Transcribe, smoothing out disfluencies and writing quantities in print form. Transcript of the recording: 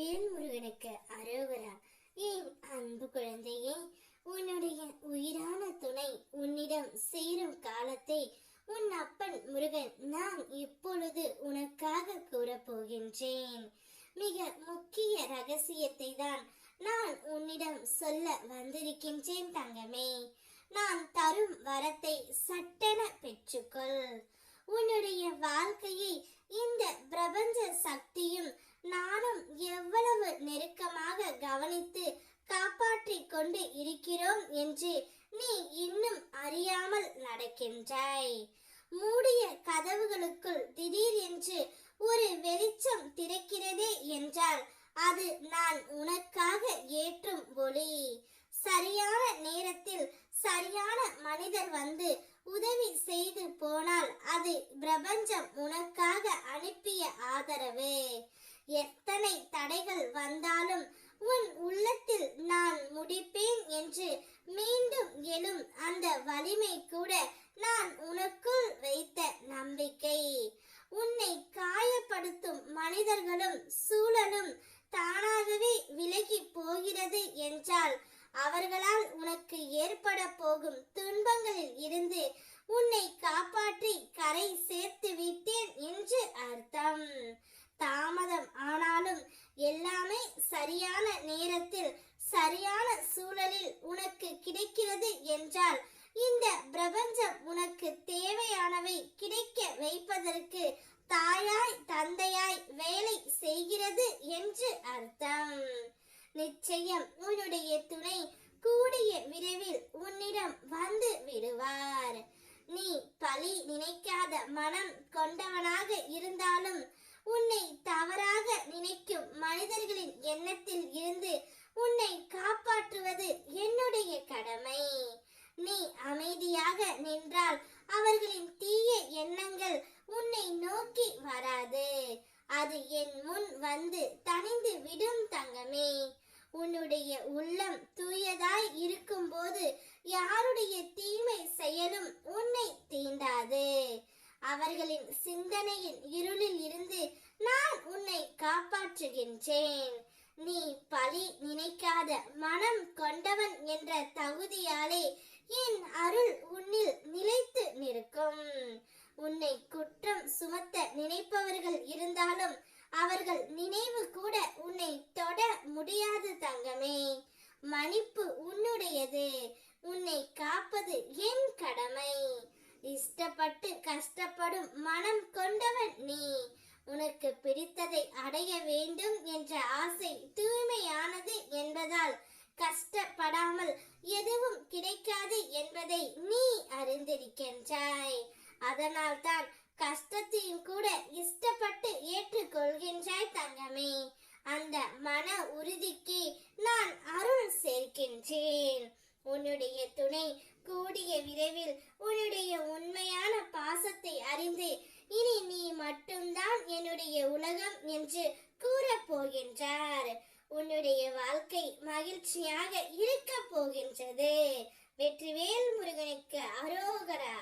வேல்முருகனுக்கு அரோகரா. என் அன்பு குழந்தையே, உன்னுடைய உயிரான துணை உன்னிடம் சேரும் காலத்தை உன் அப்பன் முருகன் நான் இப்பொழுது உனக்காக கூறப்போகின்றேன். மிக முக்கிய ரகசியத்தை தான் நான் உன்னிடம் சொல்ல வந்திருக்கின்றேன் தங்கமே. நான் தரும் வரத்தை சட்டென பெற்றுக்கொள். உன்னுடைய வாழ்க்கையை இந்த பிரபஞ்ச சக்தியும் நானும் எவ்வளவு நெருக்கமாக கவனித்து காப்பாற்றிக் கொண்டு இருக்கிறோம் என்று நீ இன்னும் அறியாமல் நடக்கின்றாய். மூடிய கதவுகளுக்குள் திடீரென்று ஒரு வெளிச்சம் திறக்கிறதே என்றால் அது நான் உனக்காக ஏற்றும் ஒளி. சரியான நேரத்தில் சரியான மனிதர் வந்து உதவி செய்து போனால் அது பிரபஞ்சம் உனக்காக அனுப்பிய ஆதரவு. எத்தனை தடைகள் வந்தாலும் உன் உள்ளத்தில் நான் முடிப்பேன் என்று மீண்டும் எழும் அந்த வலிமை கூட நான் உனக்குள் வைத்த நம்பிக்கை. உன்னை காயப்படுத்தும் மனிதர்களும் சூழலும் தானாகவே விலகி போகிறது என்றால் அவர்களால் உனக்கு ஏற்பட போகும் துன்பங்களில் இருந்து உன்னை காப்பாற்றி கரை சேர்த்து விட்டேன் என்று அர்த்தம். தாமதம் ஆனாலும் எல்லாமே சரியான நேரத்தில் சரியான சூழலில் உனக்கு கிடைக்கிறது என்றால் இந்த பிரபஞ்சம் உனக்கு தேவையானவை கிடைக்க வைப்பதற்கு தாயாய் தந்தையாய் வேலை செய்கிறது என்று அர்த்தம். நிச்சயம் உன்னுடைய துணை கூடிய விரைவில் உன்னிடம் வந்து விடுவார். நீ பழி நினைக்காத மனம் கொண்டவனாக இருந்தாலும் உன்னை தவறாக நினைக்கும் மனிதர்களின் எண்ணத்தில் இருந்து உன்னை காப்பாற்றுவது என்னுடைய கடமை. நீ அமைதியாக நின்றால் அவர்களின் தீய எண்ணங்கள் உன்னை நோக்கி வராது. அது என் முன் வந்து தணிந்து விடும் தங்கமே. உன்னுடைய உள்ளம் தூயதாய் இருக்கும் போது யாருடைய தீமை செயலும் உன்னை தீண்டாது. அவர்களின் சிந்தனையின் இருளில் இருந்து நான் உன்னை காப்பாற்றுகின்றேன். நீ பழி நினைக்காத மனம் கொண்டவன் என்ற தகுதியாலே என் அருள் உன்னில் நிலைத்து நிற்கும். உன்னை குற்றம் சுமத்த நினைப்பவர்கள் இருந்தாலும் அவர்கள் நினைவு கூட உன்னை தொட முடியாது தங்கமே. மன்னிப்பு உன்னுடையது. உன்னை காப்பது என் கடமை. இஷ்டப்பட்டு கஷ்டப்படும் மனம் கொண்டவன் நீ. உனக்கு பிடித்ததை அடைய வேண்டும் என்ற ஆசை தூய்மையானது என்பதால் கஷ்டப்படாமல் எதுவும் கிடைக்காது என்பதை நீ அறிந்திருக்கின்றாய். அதனால் தான் கஷ்டத்தையும் கூட இஷ்டப்பட்டு ஏற்றுக்கொள்கின்றாய் தங்கமே. அந்த மன உறுதிக்கு நான் அருள் சேர்க்கின்றேன். உன்னுடைய துணை கூடிய விரைவில் உன்னுடைய உண்மையான பாசத்தை அறிந்து இனி நீ மட்டும்தான் என்னுடைய உலகம் என்று கூறப் போகின்றார். உன்னுடைய வாழ்க்கை மகிழ்ச்சியாக இருக்க போகின்றது. வெற்றிவேல் முருகனுக்கு அரோகரா.